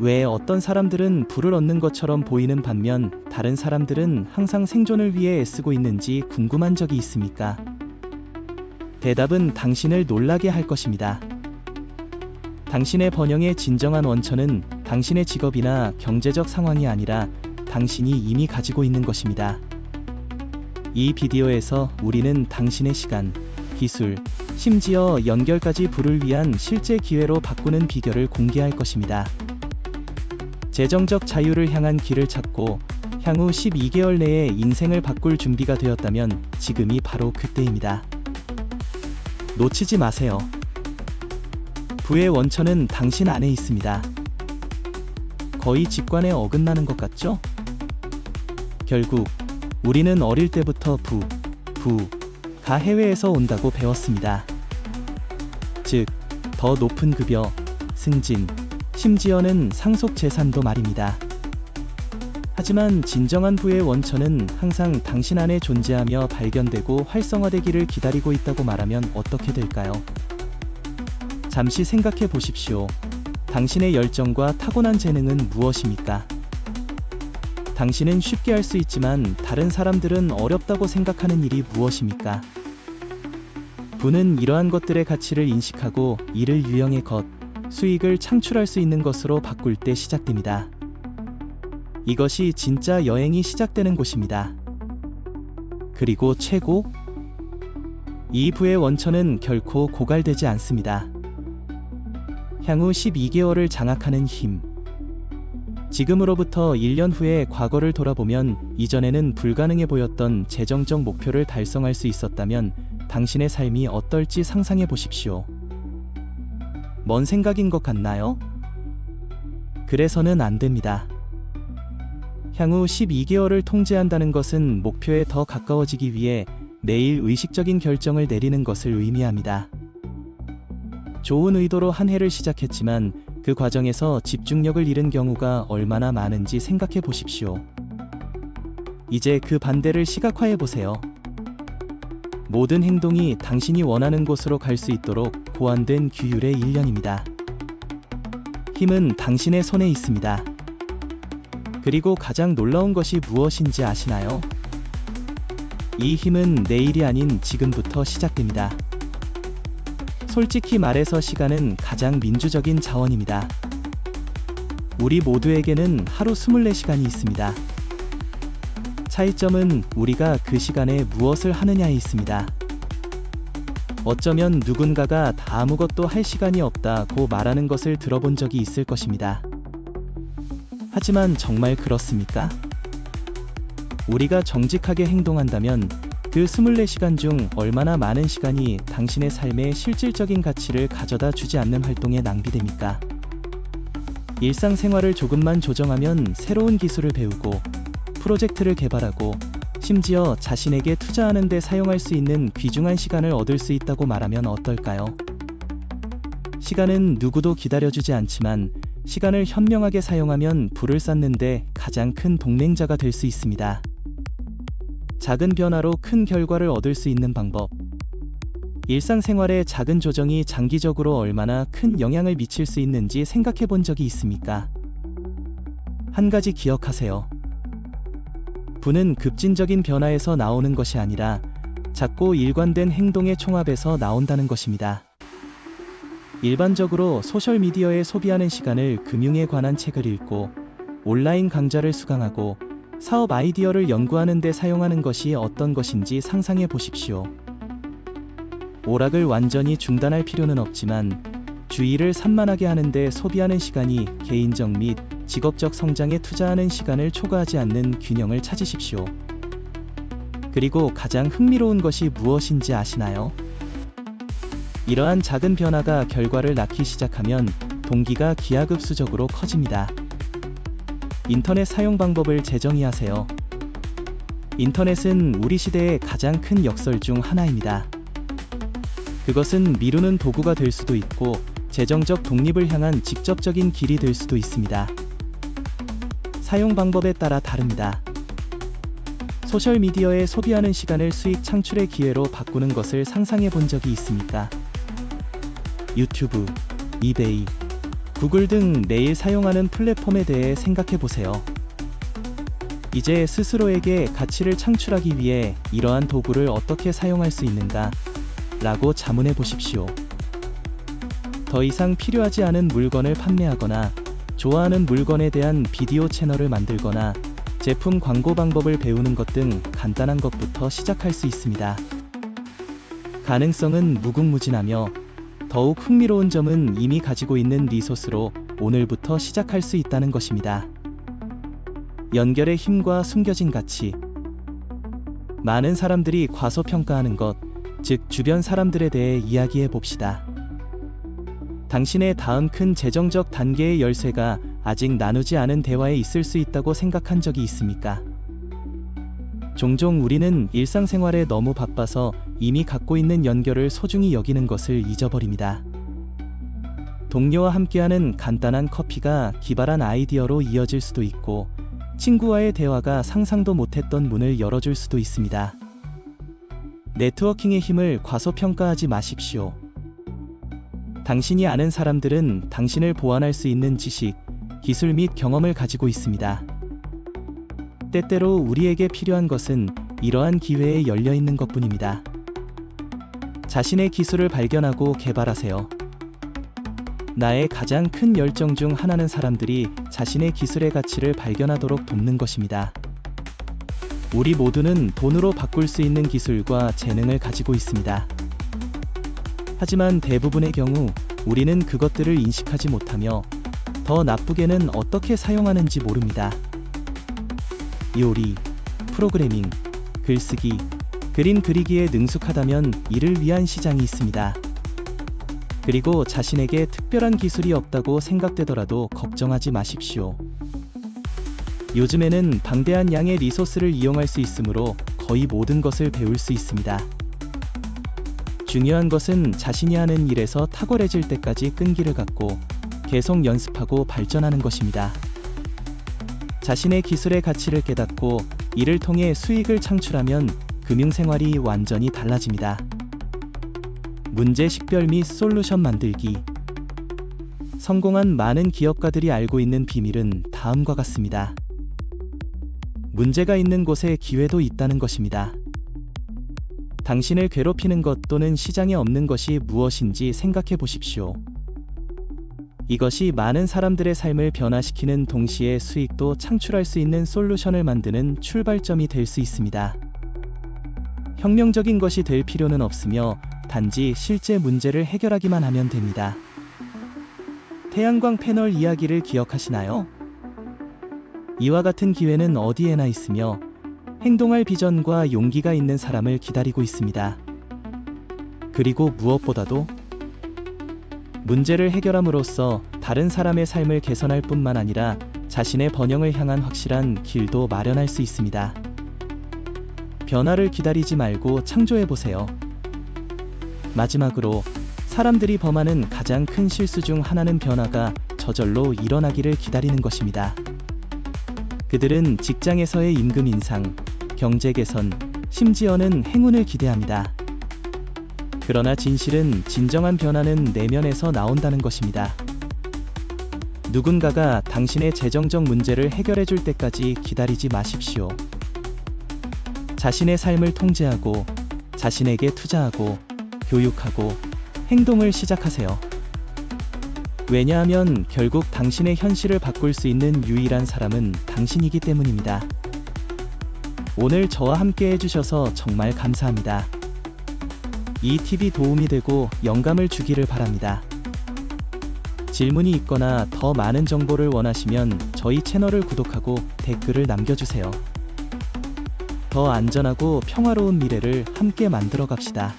왜 어떤 사람들은 부를 얻는 것처럼 보이는 반면 다른 사람들은 항상 생존을 위해 애쓰고 있는지 궁금한 적이 있습니까? 대답은 당신을 놀라게 할 것입니다. 당신의 번영의 진정한 원천은 당신의 직업이나 경제적 상황이 아니라 당신이 이미 가지고 있는 것입니다. 이 비디오에서 우리는 당신의 시간, 기술, 심지어 연결까지 부를 위한 실제 기회로 바꾸는 비결을 공개할 것입니다. 재정적 자유를 향한 길을 찾고 향후 12개월 내에 인생을 바꿀 준비가 되었다면 지금이 바로 그때입니다. 놓치지 마세요. 부의 원천은 당신 안에 있습니다. 거의 직관에 어긋나는 것 같죠? 결국 우리는 어릴 때부터 부가 해외에서 온다고 배웠습니다. 즉, 더 높은 급여, 승진, 심지어는 상속 재산도 말입니다. 하지만 진정한 부의 원천은 항상 당신 안에 존재하며 발견되고 활성화되기를 기다리고 있다고 말하면 어떻게 될까요? 잠시 생각해 보십시오. 당신의 열정과 타고난 재능은 무엇입니까? 당신은 쉽게 할 수 있지만 다른 사람들은 어렵다고 생각하는 일이 무엇입니까? 부는 이러한 것들의 가치를 인식하고 이를 유형의 것, 수익을 창출할 수 있는 것으로 바꿀 때 시작됩니다. 이것이 진짜 여행이 시작되는 곳입니다. 그리고 최고? 이 부의 원천은 결코 고갈되지 않습니다. 향후 12개월을 장악하는 힘. 지금으로부터 1년 후의 과거를 돌아보면 이전에는 불가능해 보였던 재정적 목표를 달성할 수 있었다면 당신의 삶이 어떨지 상상해 보십시오. 먼 생각인 것 같나요? 그래서는 안 됩니다. 향후 12개월을 통제한다는 것은 목표에 더 가까워지기 위해 매일 의식적인 결정을 내리는 것을 의미합니다. 좋은 의도로 한 해를 시작했지만 그 과정에서 집중력을 잃은 경우가 얼마나 많은지 생각해 보십시오. 이제 그 반대를 시각화해 보세요. 모든 행동이 당신이 원하는 곳으로 갈 수 있도록 보완된 규율의 일련입니다. 힘은 당신의 손에 있습니다. 그리고 가장 놀라운 것이 무엇인지 아시나요? 이 힘은 내일이 아닌 지금부터 시작됩니다. 솔직히 말해서 시간은 가장 민주적인 자원입니다. 우리 모두에게는 하루 24시간이 있습니다. 차이점은 우리가 그 시간에 무엇을 하느냐에 있습니다. 어쩌면 누군가가 다 아무것도 할 시간이 없다고 말하는 것을 들어본 적이 있을 것입니다. 하지만 정말 그렇습니까? 우리가 정직하게 행동한다면 그 24시간 중 얼마나 많은 시간이 당신의 삶에 실질적인 가치를 가져다 주지 않는 활동에 낭비됩니까? 일상생활을 조금만 조정하면 새로운 기술을 배우고 프로젝트를 개발하고 심지어 자신에게 투자하는 데 사용할 수 있는 귀중한 시간을 얻을 수 있다고 말하면 어떨까요? 시간은 누구도 기다려주지 않지만 시간을 현명하게 사용하면 부를 쌓는데 가장 큰 동맹자가 될 수 있습니다. 작은 변화로 큰 결과를 얻을 수 있는 방법. 일상생활의 작은 조정이 장기적으로 얼마나 큰 영향을 미칠 수 있는지 생각해 본 적이 있습니까? 한 가지 기억하세요. 부는 급진적인 변화에서 나오는 것이 아니라 작고 일관된 행동의 총합에서 나온다는 것입니다. 일반적으로 소셜미디어에 소비하는 시간을 금융에 관한 책을 읽고 온라인 강좌를 수강하고 사업 아이디어를 연구하는 데 사용하는 것이 어떤 것인지 상상해 보십시오. 오락을 완전히 중단할 필요는 없지만 주의를 산만하게 하는데 소비하는 시간이 개인적 및 직업적 성장에 투자하는 시간을 초과하지 않는 균형을 찾으십시오. 그리고 가장 흥미로운 것이 무엇인지 아시나요? 이러한 작은 변화가 결과를 낳기 시작하면 동기가 기하급수적으로 커집니다. 인터넷 사용 방법을 재정의하세요. 인터넷은 우리 시대의 가장 큰 역설 중 하나입니다. 그것은 미루는 도구가 될 수도 있고 재정적 독립을 향한 직접적인 길이 될 수도 있습니다. 사용 방법에 따라 다릅니다. 소셜미디어에 소비하는 시간을 수익 창출의 기회로 바꾸는 것을 상상해 본 적이 있습니까? 유튜브, 이베이, 구글 등 매일 사용하는 플랫폼에 대해 생각해 보세요. 이제 스스로에게 가치를 창출하기 위해 이러한 도구를 어떻게 사용할 수 있는가? 라고 자문해 보십시오. 더 이상 필요하지 않은 물건을 판매하거나, 좋아하는 물건에 대한 비디오 채널을 만들거나, 제품 광고 방법을 배우는 것 등 간단한 것부터 시작할 수 있습니다. 가능성은 무궁무진하며, 더욱 흥미로운 점은 이미 가지고 있는 리소스로 오늘부터 시작할 수 있다는 것입니다. 연결의 힘과 숨겨진 가치. 많은 사람들이 과소평가하는 것, 즉 주변 사람들에 대해 이야기해 봅시다. 당신의 다음 큰 재정적 단계의 열쇠가 아직 나누지 않은 대화에 있을 수 있다고 생각한 적이 있습니까? 종종 우리는 일상생활에 너무 바빠서 이미 갖고 있는 연결을 소중히 여기는 것을 잊어버립니다. 동료와 함께하는 간단한 커피가 기발한 아이디어로 이어질 수도 있고, 친구와의 대화가 상상도 못했던 문을 열어줄 수도 있습니다. 네트워킹의 힘을 과소평가하지 마십시오. 당신이 아는 사람들은 당신을 보완할 수 있는 지식, 기술 및 경험을 가지고 있습니다. 때때로 우리에게 필요한 것은 이러한 기회에 열려 있는 것뿐입니다. 자신의 기술을 발견하고 개발하세요. 나의 가장 큰 열정 중 하나는 사람들이 자신의 기술의 가치를 발견하도록 돕는 것입니다. 우리 모두는 돈으로 바꿀 수 있는 기술과 재능을 가지고 있습니다. 하지만 대부분의 경우 우리는 그것들을 인식하지 못하며, 더 나쁘게는 어떻게 사용하는지 모릅니다. 요리, 프로그래밍, 글쓰기, 그림 그리기에 능숙하다면 이를 위한 시장이 있습니다. 그리고 자신에게 특별한 기술이 없다고 생각되더라도 걱정하지 마십시오. 요즘에는 방대한 양의 리소스를 이용할 수 있으므로 거의 모든 것을 배울 수 있습니다. 중요한 것은 자신이 하는 일에서 탁월해질 때까지 끈기를 갖고 계속 연습하고 발전하는 것입니다. 자신의 기술의 가치를 깨닫고 이를 통해 수익을 창출하면 금융생활이 완전히 달라집니다. 문제 식별 및 솔루션 만들기. 성공한 많은 기업가들이 알고 있는 비밀은 다음과 같습니다. 문제가 있는 곳에 기회도 있다는 것입니다. 당신을 괴롭히는 것 또는 시장에 없는 것이 무엇인지 생각해 보십시오. 이것이 많은 사람들의 삶을 변화시키는 동시에 수익도 창출할 수 있는 솔루션을 만드는 출발점이 될 수 있습니다. 혁명적인 것이 될 필요는 없으며 단지 실제 문제를 해결하기만 하면 됩니다. 태양광 패널 이야기를 기억하시나요? 이와 같은 기회는 어디에나 있으며 행동할 비전과 용기가 있는 사람을 기다리고 있습니다. 그리고 무엇보다도 문제를 해결함으로써 다른 사람의 삶을 개선할 뿐만 아니라 자신의 번영을 향한 확실한 길도 마련할 수 있습니다. 변화를 기다리지 말고 창조해보세요. 마지막으로, 사람들이 범하는 가장 큰 실수 중 하나는 변화가 저절로 일어나기를 기다리는 것입니다. 그들은 직장에서의 임금 인상, 경제 개선, 심지어는 행운을 기대합니다. 그러나 진정한 변화는 내면에서 나온다는 것입니다. 누군가가 당신의 재정적 문제를 해결해 줄 때까지 기다리지 마십시오. 자신의 삶을 통제하고, 자신에게 투자하고, 교육하고, 행동을 시작하세요. 왜냐하면 결국 당신의 현실을 바꿀 수 있는 유일한 사람은 당신이기 때문입니다. 오늘 저와 함께 해주셔서 정말 감사합니다. 이 팁이 도움이 되고 영감을 주기를 바랍니다. 질문이 있거나 더 많은 정보를 원하시면 저희 채널을 구독하고 댓글을 남겨주세요. 더 안전하고 평화로운 미래를 함께 만들어 갑시다.